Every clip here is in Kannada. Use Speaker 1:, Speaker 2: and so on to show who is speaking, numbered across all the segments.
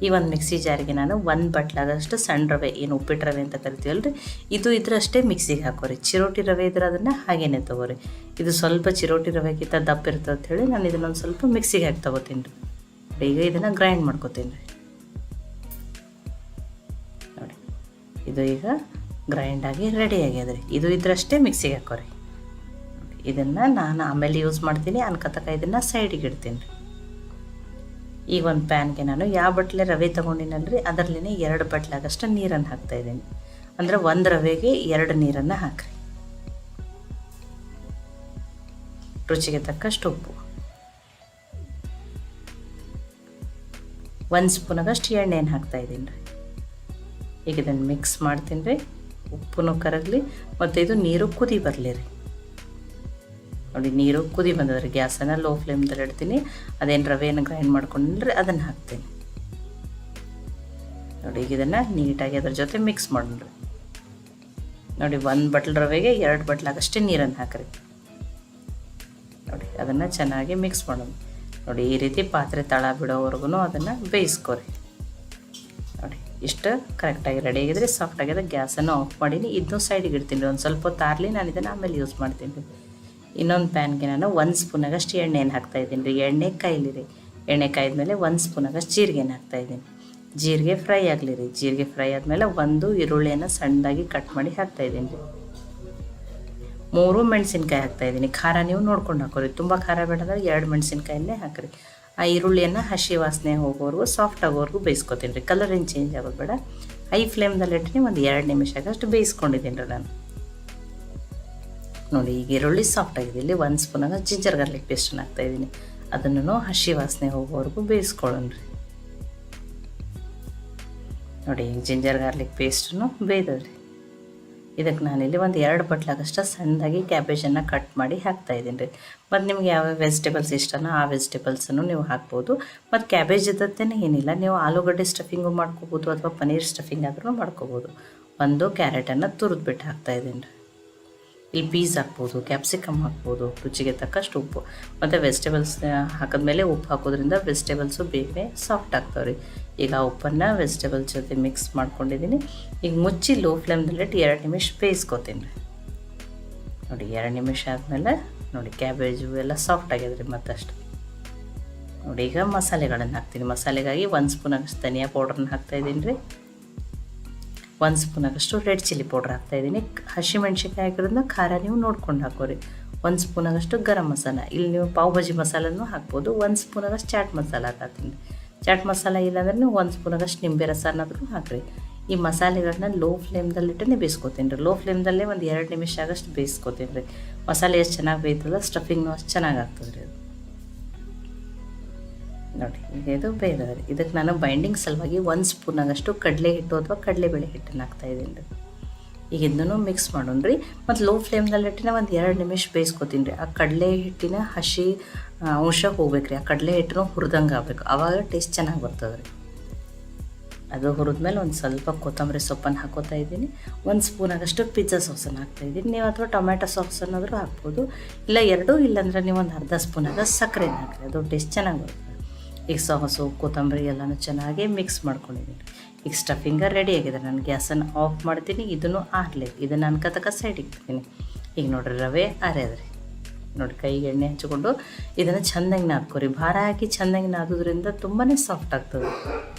Speaker 1: ಈ ಒಂದು ಮಿಕ್ಸಿ ಜಾರಿಗೆ ನಾನು 1 ಬಟ್ಲಾಗಷ್ಟು ಸಣ್ಣ ರವೆ, ಏನು ಉಪ್ಪಿಟ್ಟು ರವೆ ಅಂತ ಕರಿತೀವಲ್ಲ ರೀ, ಇದು ಇದ್ರಷ್ಟೇ ಮಿಕ್ಸಿಗೆ ಹಾಕೋರಿ. ಚಿರೋಟಿ ರವೆ ಇದ್ರೆ ಅದನ್ನು ಹಾಗೇನೆ ತೊಗೋರಿ. ಇದು ಸ್ವಲ್ಪ ಚಿರೋಟಿ ರವೆಗಿಂತ ದಪ್ಪ ಇರ್ತದೆ ಅಂಥೇಳಿ ನಾನು ಇದನ್ನೊಂದು ಸ್ವಲ್ಪ ಮಿಕ್ಸಿಗೆ ಹಾಕಿ ತೊಗೋತೀನಿ ರೀ. ಈಗ ಇದನ್ನು ಗ್ರೈಂಡ್ ಮಾಡ್ಕೊತೀನಿ ರೀ. ನೋಡಿ, ಇದು ಈಗ ಗ್ರೈಂಡಾಗಿ ರೆಡಿ ಆಗ್ಯದ ರೀ. ಇದು ಇದ್ರಷ್ಟೇ ಮಿಕ್ಸಿಗೆ ಹಾಕೋರಿ. ಇದನ್ನು ನಾನು ಆಮೇಲೆ ಯೂಸ್ ಮಾಡ್ತೀನಿ ಅನ್ಕತಕ ಇದನ್ನು ಸೈಡಿಗೆ ಇಡ್ತೀನಿ ರೀ. ಈಗ ಒಂದು ಪ್ಯಾನ್ಗೆ ನಾನು ಯಾವ ಬಟ್ಲೆ ರವೆ ತೊಗೊಂಡಿನಲ್ರಿ ಅದರಲ್ಲೇ 2 ಬಟ್ಲಾಗಷ್ಟು ನೀರನ್ನು ಹಾಕ್ತಾಯಿದ್ದೀನಿ. ಅಂದರೆ 1 ರವೆಗೆ 2 ನೀರನ್ನು ಹಾಕ್ರಿ. ರುಚಿಗೆ ತಕ್ಕಷ್ಟು ಉಪ್ಪು, 1 ಸ್ಪೂನಾಗಷ್ಟು ಎಣ್ಣೆಯನ್ನು ಹಾಕ್ತಾಯಿದ್ದೀನಿ ರೀ. ಈಗ ಇದನ್ನು ಮಿಕ್ಸ್ ಮಾಡ್ತೀನಿ ರೀ. ಉಪ್ಪು ಕರಗಲಿ ಮತ್ತು ಇದು ನೀರು ಕುದಿ ಬರಲಿ ರೀ. ನೋಡಿ, ನೀರು ಕುದಿ ಬಂದದ್ರಿ. ಗ್ಯಾಸನ್ನು ಲೋ ಫ್ಲೇಮ್ದಲ್ಲಿ ಇಡ್ತೀನಿ. ಅದೇನು ರವೆಯನ್ನು ಗ್ರೈಂಡ್ ಮಾಡ್ಕೊಂಡ್ರಿ ಅದನ್ನು ಹಾಕ್ತೀನಿ. ನೋಡಿ, ಈಗ ಇದನ್ನು ನೀಟಾಗಿ ಅದ್ರ ಜೊತೆ ಮಿಕ್ಸ್ ಮಾಡೋಣ. ನೋಡಿ, 1 ಬಟ್ಲ್ ರವೆಗೆ 2 ಬಟ್ಲಾಗಷ್ಟೇ ನೀರನ್ನು ಹಾಕ್ರಿ. ನೋಡಿ, ಅದನ್ನು ಚೆನ್ನಾಗಿ ಮಿಕ್ಸ್ ಮಾಡೋಣ. ನೋಡಿ, ಈ ರೀತಿ ಪಾತ್ರೆ ತಳ ಬಿಡೋವರೆಗೂ ಅದನ್ನು ಬೇಯಿಸ್ಕೊರಿ. ನೋಡಿ, ಇಷ್ಟು ಕರೆಕ್ಟಾಗಿ ರೆಡಿ ಆಗಿದ್ರೆ ಸಾಫ್ಟ್ ಆಗಿದೆ. ಗ್ಯಾಸನ್ನು ಆಫ್ ಮಾಡೀನಿ. ಇದನ್ನು ಸೈಡಿಗೆ ಇಡ್ತೀನಿ. ಒಂದು ಸ್ವಲ್ಪ ಹೊತ್ತು ಆರಲಿ, ನಾನು ಇದನ್ನು ಆಮೇಲೆ ಯೂಸ್ ಮಾಡ್ತೀನಿ ರೀ. ಇನ್ನೊಂದು ಪ್ಯಾನ್ಗೆ ನಾನು 1 ಸ್ಪೂನಾಗಷ್ಟು ಎಣ್ಣೆಯನ್ನು ಹಾಕ್ತಾಯಿದ್ದೀನಿ ರೀ. ಎಣ್ಣೆ ಕಾಯಿಲಿ ರೀ. ಎಣ್ಣೆ ಕಾಯ್ದ್ಮೇಲೆ 1 ಸ್ಪೂನಾಗಷ್ಟು ಜೀರಿಗೆನ ಹಾಕ್ತಾಯಿದ್ದೀನಿ. ಜೀರಿಗೆ ಫ್ರೈ ಆಗಲಿ ರೀ. ಜೀರಿಗೆ ಫ್ರೈ ಆದಮೇಲೆ 1 ಈರುಳ್ಳಿಯನ್ನು ಸಣ್ಣದಾಗಿ ಕಟ್ ಮಾಡಿ ಹಾಕ್ತಾಯಿದ್ದೀನಿ ರೀ. 3 ಮೆಣಸಿನ್ಕಾಯಿ ಹಾಕ್ತಾಯಿದ್ದೀನಿ. ಖಾರ ನೀವು ನೋಡ್ಕೊಂಡು ಹಾಕೋರಿ. ತುಂಬ ಖಾರ ಬೇಡಂದ್ರೆ 2 ಮೆಣಸಿನ್ಕಾಯನ್ನೇ ಹಾಕಿರಿ. ಆ ಈರುಳ್ಳಿಯನ್ನು ಹಸಿ ವಾಸನೆ ಹೋಗೋವರೆಗೂ ಸಾಫ್ಟ್ ಆಗೋವರೆಗೂ ಬೇಯಿಸ್ಕೊತೀನಿ ರೀ. ಕಲರ್ ಏನು ಚೇಂಜ್ ಆಗೋದು ಬೇಡ. ಹೈ ಫ್ಲೇಮ್ದಲ್ಲಿ ಇಟ್ಟು ಒಂದು 2 ನಿಮಿಷಕ್ಕಷ್ಟು ಬೇಯಿಸ್ಕೊಂಡಿದ್ದೀನಿ ರೀ ನಾನು. ನೋಡಿ, ಈಗ ಈರುಳ್ಳಿ ಸಾಫ್ಟ್ ಆಗಿದೆ. ಇಲ್ಲಿ 1 ಸ್ಪೂನಾಗ ಜಿಂಜರ್ ಗಾರ್ಲಿಕ್ ಪೇಸ್ಟನ್ನು ಹಾಕ್ತಾಯಿದ್ದೀನಿ. ಅದನ್ನು ಹಸಿ ವಾಸನೆ ಹೋಗೋವರೆಗೂ ಬೇಯಿಸ್ಕೊಳ್ಳೋಣ ರೀ. ನೋಡಿ, ಈಗ ಜಿಂಜರ್ ಗಾರ್ಲಿಕ್ ಪೇಸ್ಟನ್ನು ಬೇಯ್ದದ್ರಿ. ಇದಕ್ಕೆ ನಾನಿಲ್ಲಿ ಒಂದು 2 ಬಟ್ಲಾಗಷ್ಟು ಸಣ್ಣದಾಗಿ ಕ್ಯಾಬೇಜನ್ನು ಕಟ್ ಮಾಡಿ ಹಾಕ್ತಾಯಿದ್ದೀನಿ ರೀ. ಮತ್ತು ನಿಮ್ಗೆ ಯಾವ ವೆಜಿಟೇಬಲ್ಸ್ ಇಷ್ಟನೋ ಆ ವೆಜಿಟೇಬಲ್ಸನ್ನು ನೀವು ಹಾಕ್ಬೋದು. ಮತ್ತು ಕ್ಯಾಬೇಜ್ ಇದ್ದತ್ತೇನೆ ಏನಿಲ್ಲ, ನೀವು ಆಲೂಗಡ್ಡೆ ಸ್ಟಫಿಂಗು ಮಾಡ್ಕೋಬೋದು ಅಥವಾ ಪನ್ನೀರ್ ಸ್ಟಫಿಂಗ್ ಆದ್ರೂ ಮಾಡ್ಕೋಬೋದು. 1 ಕ್ಯಾರೆಟನ್ನು ತುರಿದ್ಬಿಟ್ಟು ಹಾಕ್ತಾಯಿದ್ದೀನಿ ರೀ. ಇಲ್ಲಿ ಪೀಸ್ ಹಾಕ್ಬೋದು, ಕ್ಯಾಪ್ಸಿಕಮ್ ಹಾಕ್ಬೋದು. ರುಚಿಗೆ ತಕ್ಕಷ್ಟು ಉಪ್ಪು ಮತ್ತು ವೆಜಿಟೇಬಲ್ಸ್ ಹಾಕಿದ್ಮೇಲೆ ಉಪ್ಪು ಹಾಕೋದ್ರಿಂದ ವೆಜಿಟೇಬಲ್ಸು ಬೇಗನೆ ಸಾಫ್ಟ್ ಆಗ್ತಾವೆ ರೀ. ಈಗ ಆ ಉಪ್ಪನ್ನು ವೆಜಿಟೇಬಲ್ಸ್ ಜೊತೆ ಮಿಕ್ಸ್ ಮಾಡ್ಕೊಂಡಿದ್ದೀನಿ. ಈಗ ಮುಚ್ಚಿ ಲೋ ಫ್ಲೇಮ್ದಲ್ಲಿಟ್ಟು 2 ನಿಮಿಷ ಬೇಯಿಸ್ಕೊತೀನಿ ರೀ. ನೋಡಿ, 2 ನಿಮಿಷ ಆದಮೇಲೆ ನೋಡಿ ಕ್ಯಾಬೇಜು ಎಲ್ಲ ಸಾಫ್ಟ್ ಆಗ್ಯದ ರೀ ಮತ್ತಷ್ಟು. ನೋಡಿ, ಈಗ ಮಸಾಲೆಗಳನ್ನು ಹಾಕ್ತೀನಿ. ಮಸಾಲೆಗಾಗಿ 1 ಸ್ಪೂನಾಗಷ್ಟು ಧನಿಯಾ ಪೌಡ್ರನ್ನ ಹಾಕ್ತಾಯಿದ್ದೀನಿ ರೀ. 1 ಸ್ಪೂನಾಗಷ್ಟು ರೆಡ್ ಚಿಲ್ಲಿ ಪೌಡ್ರ್ ಹಾಕ್ತಾಯಿದ್ದೀನಿ. ಹಸಿಮೆಣ್ಸಿನ್ಕಾಯಿ ಹಾಕಿರೋದ್ರಿಂದ ಖಾರ ನೀವು ನೋಡ್ಕೊಂಡು ಹಾಕೋರಿ. 1 ಸ್ಪೂನಾಗಷ್ಟು ಗರಂ ಮಸಾಲ. ಇಲ್ಲಿ ನೀವು ಪಾವ್ ಭಾಜಿ ಮಸಾಲನೂ ಹಾಕ್ಬೋದು. 1 ಸ್ಪೂನಾಗಷ್ಟು ಚಾಟ್ ಮಸಾಲ ಹಾಕ್ತೀನಿ. ಚಾಟ್ ಮಸಾಲ ಇಲ್ಲಾಂದ್ರೆ ನೀವು 1 ಸ್ಪೂನಾಗಷ್ಟು ನಿಂಬೆ ರಸನಾದ್ರೂ ಹಾಕಿರಿ. ಈ ಮಸಾಲೆಗಳನ್ನ ಲೋ ಫ್ಲೇಮ್ದಲ್ಲಿಟ್ಟೇ ಬೇಯಿಸ್ಕೊತೀನಿ ರೀ. ಲೋ ಫ್ಲೇಮ್ದಲ್ಲೇ ಒಂದು 2 ನಿಮಿಷ ಆಗಷ್ಟು ಬೇಯಿಸ್ಕೊತೀನಿ ರೀ. ಮಸಾಲೆ ಎಷ್ಟು ಚೆನ್ನಾಗಿ ಬೇಯ್ತಲ್ಲ ಸ್ಟಫಿಂಗ್ನು ಅಷ್ಟು ಚೆನ್ನಾಗಿ ಆಗ್ತದೆ ರೀ ಅದು. ನೋಡಿ, ಈಗ ಇದು ಬೇಯ್ದದ ರೀ. ಇದಕ್ಕೆ ನಾನು ಬೈಂಡಿಂಗ್ ಸಲುವಾಗಿ 1 ಸ್ಪೂನಾಗಷ್ಟು ಕಡಲೆ ಹಿಟ್ಟು ಅಥವಾ ಕಡಲೆಬೇಳೆ ಹಿಟ್ಟನ್ನು ಹಾಕ್ತಾಯಿದ್ದೀನಿ ರೀ. ಈಗ ಇದನ್ನು ಮಿಕ್ಸ್ ಮಾಡೋಣ ರೀ. ಮತ್ತು ಲೋ ಫ್ಲೇಮ್ದಲ್ಲಿಟ್ಟಿನ ಒಂದು 2 ನಿಮಿಷ ಬೇಯಿಸ್ಕೊತೀನಿ ರೀ. ಆ ಕಡಲೆ ಹಿಟ್ಟಿನ ಹಸಿ ಅಂಶ ಹೋಗ್ಬೇಕು ರೀ. ಆ ಕಡಲೆ ಹಿಟ್ಟನ್ನು ಹುರಿದಂಗೆ ಆಗಬೇಕು. ಆವಾಗ ಟೇಸ್ಟ್ ಚೆನ್ನಾಗಿ ಬರ್ತದೆ ರೀ. ಅದು ಹುರಿದ್ಮೇಲೆ ಒಂದು ಸ್ವಲ್ಪ ಕೊತ್ತಂಬರಿ ಸೊಪ್ಪನ್ನು ಹಾಕೋತಾ ಇದ್ದೀನಿ. 1 ಸ್ಪೂನಾಗಷ್ಟು ಪಿಜ್ಜಾ ಸಾಸನ್ನು ಹಾಕ್ತಾಯಿದ್ದೀನಿ. ನೀವು ಅಥವಾ ಟೊಮ್ಯಾಟೊ ಸಾಸನ್ನಾದರೂ ಹಾಕ್ಬೋದು. ಇಲ್ಲ 2, ಇಲ್ಲಾಂದ್ರೆ ನೀವು ಒಂದು ಅರ್ಧ ಸ್ಪೂನಾಗ ಸಕ್ಕರೆನ ಹಾಕಿರಿ. ಅದು ಟೇಸ್ಟ್ ಚೆನ್ನಾಗಿ ಬರುತ್ತೆ. ಈಗ ಸಾಸು ಕೊತ್ತಂಬರಿ ಎಲ್ಲನೂ ಚೆನ್ನಾಗಿ ಮಿಕ್ಸ್ ಮಾಡ್ಕೊಂಡಿದ್ದೀನಿ. ಈಗ ಸ್ಟಫಿಂಗ ರೆಡಿ ಆಗಿದೆ. ನಾನು ಗ್ಯಾಸನ್ನು ಆಫ್ ಮಾಡ್ತೀನಿ. ಇದನ್ನು ಆರಲಿ. ಇದನ್ನು ಅನ್ಕತಕ್ಕ ಸೈಡ್ ಇಡ್ತೀನಿ. ಈಗ ನೋಡಿರಿ ರವೆ ಅರೆದ್ರಿ. ನೋಡಿ, ಕೈಗೆ ಎಣ್ಣೆ ಹಚ್ಕೊಂಡು ಇದನ್ನು ಚೆಂದಾಗಿ ನಾದ್ಕೊರಿ. ಭಾರ ಹಾಕಿ ಚೆಂದಾಗಿ ನಾದೋದ್ರಿಂದ ತುಂಬಾ ಸಾಫ್ಟ್ ಆಗ್ತದೆ.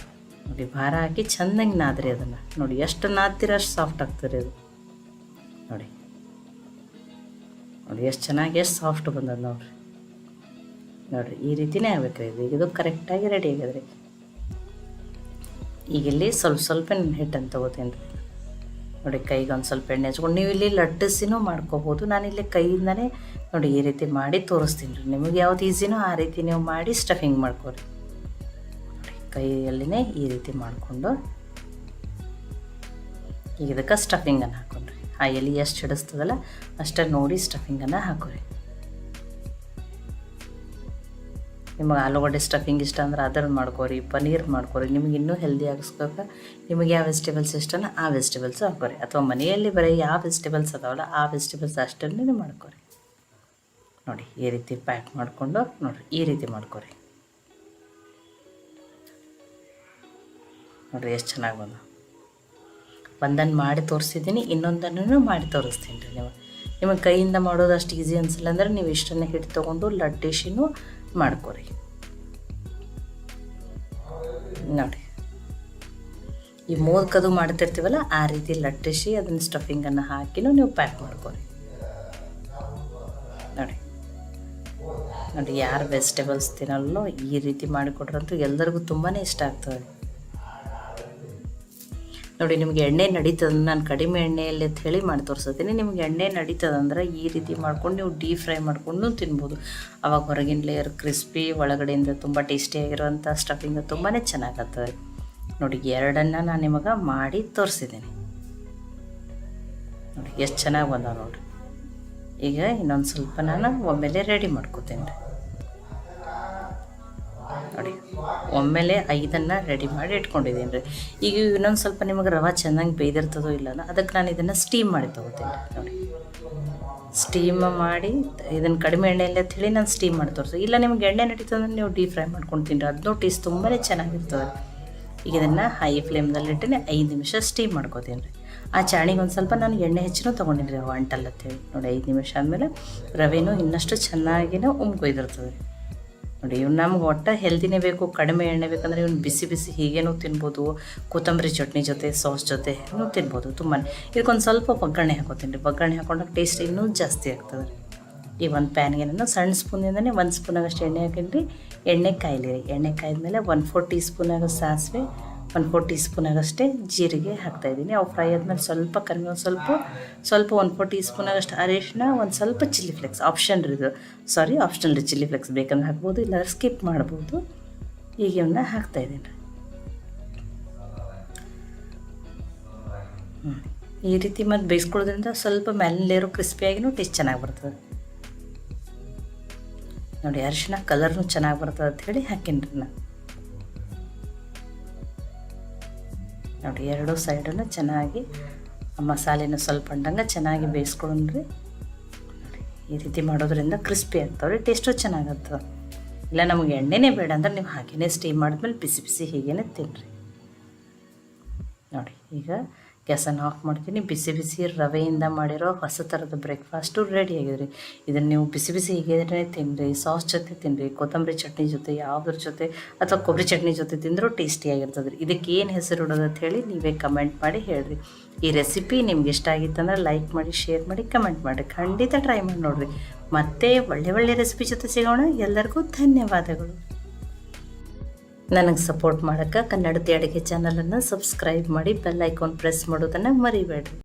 Speaker 1: ನೋಡಿ, ಭಾರ ಹಾಕಿ ಚೆಂದಾಗಿ ನಾದ್ರಿ ಅದನ್ನು. ನೋಡಿ, ಎಷ್ಟು ನಾದ್ತೀರ ಅಷ್ಟು ಸಾಫ್ಟ್ ಆಗ್ತದೆ ಅದು. ನೋಡಿ ನೋಡಿ ಎಷ್ಟು ಚೆನ್ನಾಗಿ ಎಷ್ಟು ಸಾಫ್ಟ್ ಬಂದದ ನೋಡಿರಿ. ನೋಡಿರಿ, ಈ ರೀತಿಯೇ ಆಗ್ಬೇಕು ರೀ. ಇದು ಕರೆಕ್ಟಾಗಿ ರೆಡಿ ಆಗ್ಯದ್ರಿ. ಈಗ ಇಲ್ಲಿ ಸ್ವಲ್ಪ ಹಿಟ್ಟನ್ನು ತೊಗೋತೀನಿ ರೀ. ನೋಡಿ, ಕೈಗೆ ಒಂದು ಸ್ವಲ್ಪ ಎಣ್ಣೆ ಹಚ್ಕೊಂಡು ನೀವು ಇಲ್ಲಿ ಲಟ್ಟಿಸಿನೂ ಮಾಡ್ಕೋಬೋದು. ನಾನಿಲ್ಲಿ ಕೈಯಿಂದನೇ ನೋಡಿ ಈ ರೀತಿ ಮಾಡಿ ತೋರಿಸ್ತೀನಿ ರೀ. ನಿಮಗೆ ಯಾವ್ದು ಈಸಿನೋ ಆ ರೀತಿ ನೀವು ಮಾಡಿ ಸ್ಟಫಿಂಗ್ ಮಾಡ್ಕೊರಿ. ನೋಡಿ, ಕೈಯಲ್ಲಿನೇ ಈ ರೀತಿ ಮಾಡಿಕೊಂಡು ಈಗ ಇದಕ್ಕೆ ಸ್ಟಫಿಂಗನ್ನು ಹಾಕೊಂಡ್ರಿ. ಆ ಎಲೆ ಎಷ್ಟು ಹಿಡಿಸ್ತದಲ್ಲ ಅಷ್ಟೇ ನೋಡಿ ಸ್ಟಫಿಂಗನ್ನು ಹಾಕೋರಿ. ನಿಮಗೆ ಆಲೂಗಡ್ಡೆ ಸ್ಟಫಿಂಗ್ ಇಷ್ಟ ಅಂದ್ರೆ ಅದನ್ನು ಮಾಡ್ಕೊರಿ, ಪನ್ನೀರ್ ಮಾಡ್ಕೊರಿ. ನಿಮಗೆ ಇನ್ನೂ ಹೆಲ್ದಿ ಆಗಿಸ್ಬೇಕು. ನಿಮಗೆ ಯಾವ ವೆಜಿಟೇಬಲ್ಸ್ ಇಷ್ಟನೋ ಆ ವೆಜಿಟೇಬಲ್ಸ್ ಹಾಕೋರಿ. ಅಥವಾ ಮನೆಯಲ್ಲಿ ಬರೀ ಯಾವ ವೆಜಿಟೇಬಲ್ಸ್ ಅದಾವಲ್ಲ ಆ ವೆಜಿಟೇಬಲ್ಸ್ ಅಷ್ಟನ್ನೇ ಮಾಡ್ಕೊರಿ. ನೋಡಿ, ಈ ರೀತಿ ಪ್ಯಾಕ್ ಮಾಡಿಕೊಂಡು ನೋಡಿರಿ ಈ ರೀತಿ ಮಾಡ್ಕೊರಿ. ನೋಡಿರಿ ಎಷ್ಟು ಚೆನ್ನಾಗಿ ಬಂದು. ಒಂದನ್ನು ಮಾಡಿ ತೋರಿಸಿದ್ದೀನಿ, ಇನ್ನೊಂದನ್ನು ಮಾಡಿ ತೋರಿಸ್ತೀನಿ ರೀ. ನಿಮಗೆ ಕೈಯಿಂದ ಮಾಡೋದು ಅಷ್ಟು ಈಸಿ ಅನಿಸಿಲ್ಲ ಅಂದ್ರೆ ನೀವು ಇಷ್ಟನ್ನೇ ಹಿಟ್ಟು ತೊಗೊಂಡು ಲಟ್ಟಿಸಿನೂ ಮಾಡ್ಕೊರಿ. ನೋಡಿ, ಈ ಮೋದಕದು ಮಾಡ್ತಿರ್ತೀವಲ್ಲ ಆ ರೀತಿ ಲಟ್ಟಿಸಿ ಅದನ್ನು ಸ್ಟಫಿಂಗನ್ನು ಹಾಕಿನೂ ನೀವು ಪ್ಯಾಕ್ ಮಾಡ್ಕೊರಿ. ನೋಡಿ ನೋಡಿ, ಯಾರು ವೆಜಿಟೇಬಲ್ಸ್ ತಿನ್ನಲ್ಲೋ ಈ ರೀತಿ ಮಾಡಿಕೊಟ್ರಂತೂ ಎಲ್ಲರಿಗೂ ತುಂಬಾ ಇಷ್ಟ ಆಗ್ತದೆ. ನೋಡಿ, ನಿಮಗೆ ಎಣ್ಣೆ ನಡೀತದೆ, ನಾನು ಕಡಿಮೆ ಎಣ್ಣೆಯಲ್ಲಿ ಅಂತ ಹೇಳಿ ಮಾಡಿ ತೋರಿಸ್ತೀನಿ. ನಿಮ್ಗೆ ಎಣ್ಣೆ ನಡೀತದಂದ್ರೆ ಈ ರೀತಿ ಮಾಡ್ಕೊಂಡು ನೀವು ಡೀಪ್ ಫ್ರೈ ಮಾಡ್ಕೊಂಡು ತಿನ್ಬೋದು. ಆವಾಗ ಹೊರಗಿನ ಲೇಯರ್ ಕ್ರಿಸ್ಪಿ, ಒಳಗಡೆಯಿಂದ ತುಂಬ ಟೇಸ್ಟಿಯಾಗಿರೋವಂಥ ಸ್ಟಫಿಂಗ್ ತುಂಬಾ ಚೆನ್ನಾಗತ್ತವೆ. ನೋಡಿ, ಎರಡನ್ನು ನಾನು ನಿಮಗೆ ಮಾಡಿ ತೋರಿಸಿದ್ದೀನಿ. ನೋಡಿ ಎಷ್ಟು ಚೆನ್ನಾಗಿ ಬಂದ ನೋಡಿ. ಈಗ ಇನ್ನೊಂದು ಸ್ವಲ್ಪ ನಾನು ಒಮ್ಮೆಲೆ ರೆಡಿ ಮಾಡ್ಕೋತೀನಿ ರೀ. ನೋಡಿ, ಒಮ್ಮೆಲೆ 5 ರೆಡಿ ಮಾಡಿ ಇಟ್ಕೊಂಡಿದ್ದೀನಿ ರೀ. ಈಗ ಇನ್ನೊಂದು ಸ್ವಲ್ಪ ನಿಮಗೆ ರವೆ ಚೆನ್ನಾಗಿ ಬೇಯ್ದಿರ್ತದೋ ಇಲ್ಲ ಅದಕ್ಕೆ ನಾನು ಇದನ್ನು ಸ್ಟೀಮ್ ಮಾಡಿ ತೊಗೋತೀನಿ ರೀ. ನೋಡಿ, ಸ್ಟೀಮ್ ಮಾಡಿ ಇದನ್ನು ಕಡಿಮೆ ಎಣ್ಣೆಯಲ್ಲಿ ಅಂತ ಹೇಳಿ ನಾನು ಸ್ಟೀಮ್ ಮಾಡಿ ತೋರಿಸಿ. ಇಲ್ಲ ನಿಮ್ಗೆ ಎಣ್ಣೆ ನಡೀತದಂದ್ರೆ ನೀವು ಡೀಪ್ ಫ್ರೈ ಮಾಡ್ಕೊಂಡು ತಿನ್ನಿರಿ, ಅದನ್ನೂ ಟೇಸ್ಟ್ ತುಂಬಾ ಚೆನ್ನಾಗಿರ್ತದೆ. ಈಗ ಇದನ್ನು ಹೈ ಫ್ಲೇಮ್ದಲ್ಲಿಟ್ಟೆ 5 ನಿಮಿಷ ಸ್ಟೀಮ್ ಮಾಡ್ಕೋತೀನಿ ರೀ. ಆ ಚಾಣಿಗೆ ಒಂದು ಸ್ವಲ್ಪ ನಾನು ಎಣ್ಣೆ ಹೆಚ್ಚಿನೂ ತೊಗೊಂಡಿನಿ ರೀ, ಅಂಟಲ್ಲ ಅಂತೇಳಿ. ನೋಡಿ, 5 ನಿಮಿಷ ಆದಮೇಲೆ ರವೆನೂ ಇನ್ನಷ್ಟು ಚೆನ್ನಾಗಿನೂ ಉಮ್ಕೊಯ್ದಿರ್ತದೆ. ನೋಡಿ, ಇವ್ನು ನಮ್ಗೆ ಒಟ್ಟು ಹೆಲ್ದಿನೇ ಬೇಕು, ಕಡಿಮೆ ಎಣ್ಣೆ ಬೇಕಂದ್ರೆ ಇವ್ನು ಬಿಸಿ ಬಿಸಿ ಹೀಗೇನೂ ತಿನ್ಬೋದು, ಕೊತ್ತಂಬರಿ ಚಟ್ನಿ ಜೊತೆ ಸಾಸ್ ಜೊತೆ ತಿನ್ಬೋದು. ತುಂಬಾ ಇದಕ್ಕೊಂದು ಸ್ವಲ್ಪ ಒಗ್ಗರಣೆ ಹಾಕೋತೀನಿ ರೀ. ಒಗ್ಗರಣೆ ಹಾಕೊಂಡಾಗ ಟೇಸ್ಟ್ ಇನ್ನೂ ಜಾಸ್ತಿ ಆಗ್ತದೆ ರೀ. ಈ ಒಂದು ಪ್ಯಾನ್ಗೆ ನಾನು ಸಣ್ಣ ಸ್ಪೂನಿಂದನೇ 1 ಸ್ಪೂನಾಗಷ್ಟು ಎಣ್ಣೆ ಹಾಕೀನಿ ರೀ. ಎಣ್ಣೆ ಕಾಯಲಿ ರೀ. ಎಣ್ಣೆ ಕಾಯ್ದ್ಮೇಲೆ 1/4 ಟೀ ಸ್ಪೂನಾಗ ಸಾಸಿವೆ, 1/4 ಟೀ ಸ್ಪೂನಾಗಷ್ಟೇ ಜೀರಿಗೆ ಹಾಕ್ತಾಯಿದ್ದೀನಿ. ಅವು ಫ್ರೈ ಆದಮೇಲೆ ಸ್ವಲ್ಪ ಕರಿಬೇವು, ಸ್ವಲ್ಪ 1/4 ಟೀ ಸ್ಪೂನಾಗಷ್ಟು ಅರಿಶಿನ, ಒಂದು ಸ್ವಲ್ಪ ಚಿಲ್ಲಿ ಫ್ಲೆಕ್ಸ್, ಆಪ್ಷನ್ ರೀ ಇದು, ಆಪ್ಷನಲ್ ರೀ. ಚಿಲ್ಲಿ ಫ್ಲೆಕ್ಸ್ ಬೇಕಂದ್ರೆ ಹಾಕ್ಬೋದು, ಇಲ್ಲಾಂದ್ರೆ ಸ್ಕಿಪ್ ಮಾಡ್ಬೋದು. ಈಗ ಇವನ್ನ ಹಾಕ್ತಾಯಿದ್ದೀನಿ ರೀ. ಈ ರೀತಿ ಮತ್ತು ಬೇಯಿಸ್ಕೊಳ್ಳೋದ್ರಿಂದ ಸ್ವಲ್ಪ ಮೇಲಿನ ಲೇಯರು ಕ್ರಿಸ್ಪಿಯಾಗಿನೂ ಟೇಸ್ಟ್ ಚೆನ್ನಾಗಿ ಬರ್ತದೆ. ನೋಡಿ, ಅರಿಶಿನ ಕಲರ್ನು ಚೆನ್ನಾಗಿ ಬರ್ತದೆ ಅಂತ ಹೇಳಿ ಹಾಕೀನಿ ರೀ ನಾನು. ನೋಡಿ, ಎರಡೂ ಸೈಡನ್ನು ಚೆನ್ನಾಗಿ ಮಸಾಲೆನೂ ಸ್ವಲ್ಪ ಅಂಡಂಗೆ ಚೆನ್ನಾಗಿ ಬೇಯಿಸ್ಕೊಂಡ್ರಿ. ಈ ರೀತಿ ಮಾಡೋದ್ರಿಂದ ಕ್ರಿಸ್ಪಿ ಆಗ್ತಾವ್ರಿ, ಟೇಸ್ಟು ಚೆನ್ನಾಗತ್ತದ. ಇಲ್ಲ ನಮಗೆ ಎಣ್ಣೆನೇ ಬೇಡ ಅಂದ್ರೆ ನೀವು ಹಾಗೇ ಸ್ಟೀಮ್ ಮಾಡಿದ್ಮೇಲೆ ಬಿಸಿ ಬಿಸಿ ಹೀಗೇ ತಿನ್ನಿರಿ. ನೋಡಿ, ಈಗ ಗ್ಯಾಸನ್ನು ಆಫ್ ಮಾಡ್ತೀನಿ. ಬಿಸಿ ಬಿಸಿ ರವೆಯಿಂದ ಮಾಡಿರೋ ಹೊಸ ಥರದ ಬ್ರೇಕ್ಫಾಸ್ಟು ರೆಡಿ ಆಗಿದ್ರಿ. ಇದನ್ನು ನೀವು ಬಿಸಿ ಬಿಸಿ ಹೀಗೆ ತಿನ್ನಿರಿ, ಸಾಸ್ ಜೊತೆ ತಿನ್ನಿರಿ, ಕೊತ್ತಂಬರಿ ಚಟ್ನಿ ಜೊತೆ, ಯಾವುದ್ರ ಜೊತೆ ಅಥವಾ ಕೊಬ್ಬರಿ ಚಟ್ನಿ ಜೊತೆ ತಿಂದರೂ ಟೇಸ್ಟಿಯಾಗಿರ್ತದೆ ರೀ. ಇದಕ್ಕೆ ಏನು ಹೆಸರು ಇಡೋದು ಅಂತ ಹೇಳಿ ನೀವೇ ಕಮೆಂಟ್ ಮಾಡಿ ಹೇಳಿರಿ. ಈ ರೆಸಿಪಿ ನಿಮ್ಗೆ ಇಷ್ಟ ಆಗಿತ್ತಂದ್ರೆ ಲೈಕ್ ಮಾಡಿ, ಶೇರ್ ಮಾಡಿ, ಕಮೆಂಟ್ ಮಾಡಿ. ಖಂಡಿತ ಟ್ರೈ ಮಾಡಿ ನೋಡಿರಿ. ಮತ್ತೆ ಒಳ್ಳೆ ರೆಸಿಪಿ ಜೊತೆ ಸಿಗೋಣ. ಎಲ್ಲರಿಗೂ ಧನ್ಯವಾದಗಳು. ನನಗೆ ಸಪೋರ್ಟ್ ಮಾಡೋಕ್ಕೆ ಕನ್ನಡತಿ ಅಡುಗೆ ಚಾನಲನ್ನು ಸಬ್ಸ್ಕ್ರೈಬ್ ಮಾಡಿ, ಬೆಲ್ ಐಕಾನ್ ಪ್ರೆಸ್ ಮಾಡೋದನ್ನು ಮರಿಬೇಡ್ರಿ.